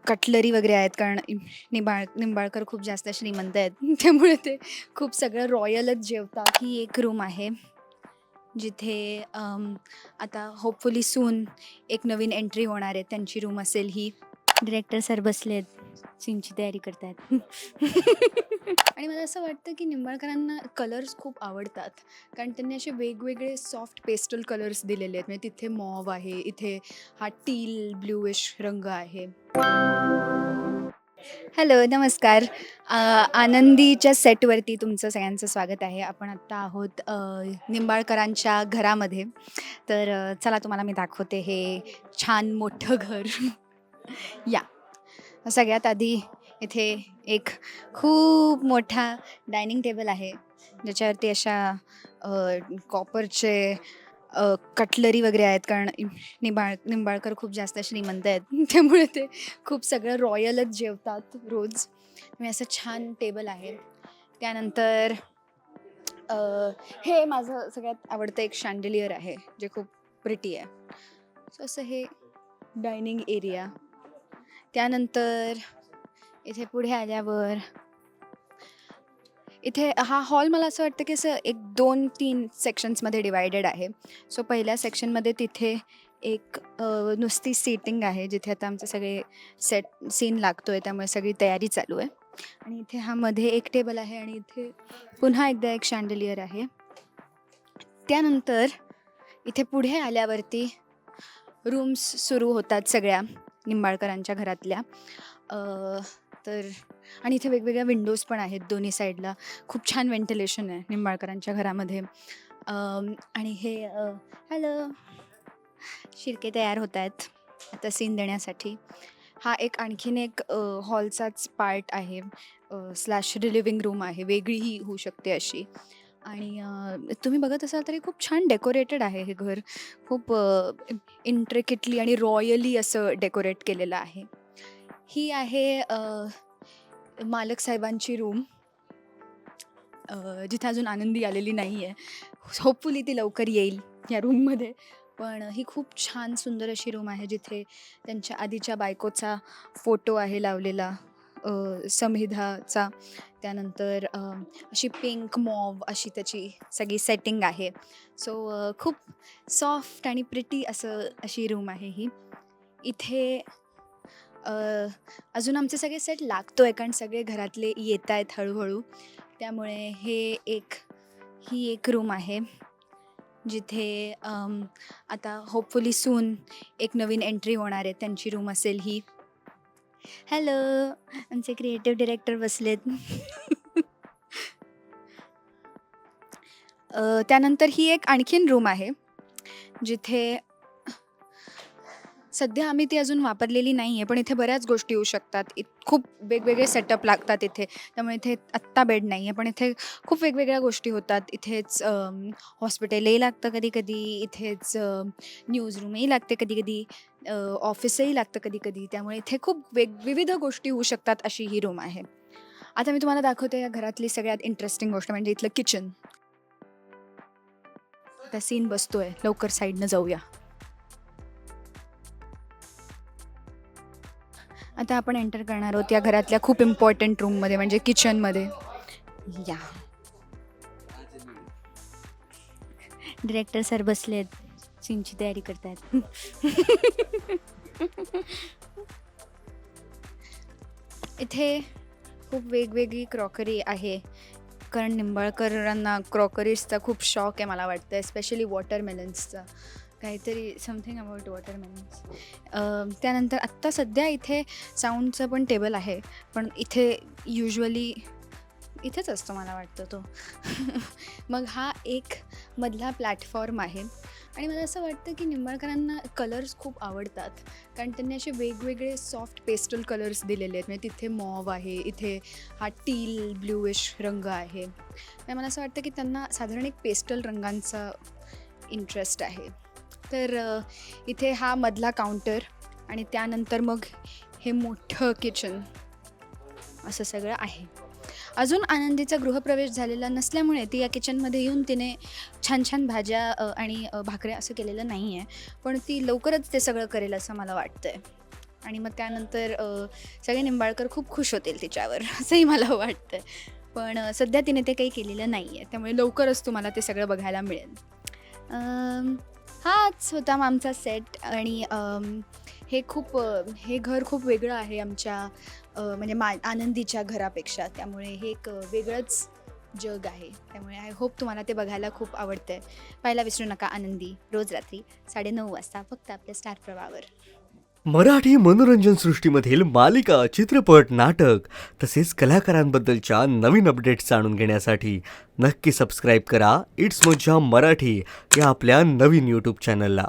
Cutlery वगैरे आहेत, कारण निंबाळकर खूप जास्त श्रीमंत आहेत. त्यामुळे ते खूप सगळं रॉयलच जेवतात. ही एक रूम आहे जिथे आता होपफुली सून एक नवीन एंट्री होणार आहे, त्यांची रूम असेल ही. डिरेक्टर सर बसलेत, सीनची तयारी करतायत. आणि मला असं वाटतं की निंबाळकरांना कलर्स खूप आवडतात, कारण त्यांनी असे वेगवेगळे सॉफ्ट पेस्टल कलर्स दिलेले आहेत. म्हणजे तिथे मॉव आहे, इथे हा टील ब्ल्यूइश रंग आहे. हॅलो, नमस्कार. आनंदीच्या सेटवरती तुमचं सगळ्यांचं स्वागत आहे. आपण आत्ता आहोत निंबाळकरांच्या घरामध्ये. तर चला तुम्हाला मी दाखवते हे छान मोठं घर. या. सगळ्यात आधी इथे एक खूप मोठा डायनिंग टेबल आहे, ज्याच्यावरती अशा कॉपरचे कटलरी वगैरे आहेत, कारण निंबाळकर खूप जास्त श्रीमंत आहेत. त्यामुळे ते खूप सगळं रॉयलच जेवतात रोज. मी असं छान टेबल आहे. त्यानंतर हे माझं सगळ्यात आवडतं एक शँडलियर आहे, जे खूप प्रिटी आहे. सो असं हे डायनिंग एरिया. त्यानंतर इथे पुढे आल्यावर इथे हा हॉल मला असं वाटतं की असं एक 2-3 सेक्शन्समध्ये डिवायडेड आहे. सो पहिल्या सेक्शनमध्ये तिथे एक नुसती सीटिंग आहे, जिथे आता आमचे सगळे सीन लागतो आहे, त्यामुळे सगळी तयारी चालू आहे. आणि इथे हा मध्ये एक टेबल आहे आणि इथे पुन्हा एकदा एक शँडलियर आहे. त्यानंतर इथे पुढे आल्यावरती रूम्स सुरू होतात सगळ्या निंबाळकरांच्या घरातल्या. तर आणि इथे वेगवेगळ्या विंडोज पण आहेत दोन्ही साईडला. खूप छान व्हेंटिलेशन आहे निंबाळकरांच्या घरामध्ये. आणि हे हॅलो, शिर्के तयार होत आहेत आता सीन देण्यासाठी. हा एक आणखीन एक हॉलचाच पार्ट आहे, स्लॅश लिव्हिंग रूम आहे, वेगळीही होऊ शकते अशी. आणि तुम्ही बघत असाल तरी खूप छान डेकोरेटेड आहे हे घर. खूप इंट्रिकेटली आणि रॉयली असं डेकोरेट केलेलं आहे. ही आहे मालक साहेबांची रूम, जिथे अजून आनंदी आलेली नाही आहे. होपफुली ती लवकर येईल या रूममध्ये. पण ही खूप छान सुंदर अशी रूम आहे, जिथे त्यांच्या आधीच्या बायकोचा फोटो आहे लावलेला, समिधाचा. त्यानंतर अशी पिंक मॉव अशी त्याची सगळी सेटिंग आहे. सो खूप सॉफ्ट आणि प्रिटी अशी रूम आहे ही. इथे अजून आमचे सगळे सेट लागतो आहे, कारण सगळे घरातले येत आहेत हळूहळू. त्यामुळे ही एक रूम आहे, जिथे आता होपफुली सून एक नवीन एंट्री होणार आहे, त्यांची रूम असेल ही. हॅलो, आमचे क्रिएटिव्ह डिरेक्टर बसलेत. त्यानंतर ही एक आणखीन रूम आहे, जिथे सध्या आम्ही ती अजून वापरलेली नाही आहे, पण इथे बऱ्याच गोष्टी येऊ शकतात. खूप वेगवेगळे सेटअप लागतात इथे, त्यामुळे इथे आत्ता बेड नाही आहे, पण इथे खूप वेगवेगळ्या गोष्टी होतात. इथेच हॉस्पिटलही लागतं कधी-कधी, इथेच न्यूज रूमही लागते कधी-कधी, ऑफिसही लागतं कधी-कधी. त्यामुळे इथे खूप विविध गोष्टी होऊ शकतात अशी ही रूम आहे. आता मी तुम्हाला दाखवते या घरातली सगळ्यात इंटरेस्टिंग गोष्ट म्हणजे इथलं किचन. आता सीन बसतोय, लवकर साईडनं जाऊया. आता आपण एंटर करणार आहोत या घरातल्या खूप इम्पॉर्टंट रूममध्ये, म्हणजे किचनमध्ये. या. डिरेक्टर सर बसलेत, सीनची तयारी करतायत. इथे खूप वेगवेगळी क्रॉकरी आहे, कारण निंबाळकरांना क्रॉकरीजचा खूप शॉक आहे मला वाटतं, स्पेशली वॉटरमेलन्सचा. काहीतरी समथिंग अबाउट वॉटरमेलन्स. त्यानंतर आत्ता सध्या इथे साऊंडचं पण टेबल आहे, पण इथे युजली इथेच असतो मला वाटतं तो. मग हा एक मधला प्लॅटफॉर्म आहे. आणि मला असं वाटतं की निंबाळकरांना कलर्स खूप आवडतात, कारण त्यांनी असे वेगवेगळे सॉफ्ट पेस्टल कलर्स दिलेले आहेत. म्हणजे तिथे मॉव आहे, इथे हा टील ब्ल्यूइश रंग आहे. आणि मला असं वाटतं की त्यांना साधारण एक पेस्टल रंगांचा इंटरेस्ट आहे. तर इथे हा मधला काउंटर आणि त्यानंतर मग हे मोठं किचन असं सगळं आहे. अजून आनंदीचा गृहप्रवेश झालेला नसल्यामुळे ती या किचनमध्ये येऊन तिने छान छान भाज्या आणि भाकऱ्या असं केलेलं नाही आहे, पण ती लवकरच ते सगळं करेल असं मला वाटतं आहे. आणि मग त्यानंतर सगळे निंबाळकर खूप खुश होतील तिच्यावर असंही मला वाटतं. पण सध्या तिने ते काही केलेलं नाही आहे, त्यामुळे लवकरच तुम्हाला ते सगळं बघायला मिळेल. हाच होता मग आमचा सेट. आणि हे घर खूप वेगळं आहे आमच्या म्हणजे आनंदीच्या घरापेक्षा, त्यामुळे हे एक वेगळंच जग आहे. त्यामुळे आय होप तुम्हाला ते बघायला खूप आवडतंय. पाहायला विसरू नका आनंदी, रोज रात्री 9:30 वाजता फक्त आपल्या स्टार प्रवाहावर. मराठी मनोरंजन सृष्टीमधील मालिका, चित्रपट, नाटक तसेच कलाकारांबद्दलच्या नवीन अपडेट्स जाणून घेण्यासाठी नक्की सबस्क्राईब करा इट्स मज्जा मराठी या आपल्या नवीन यूट्यूब चॅनलला.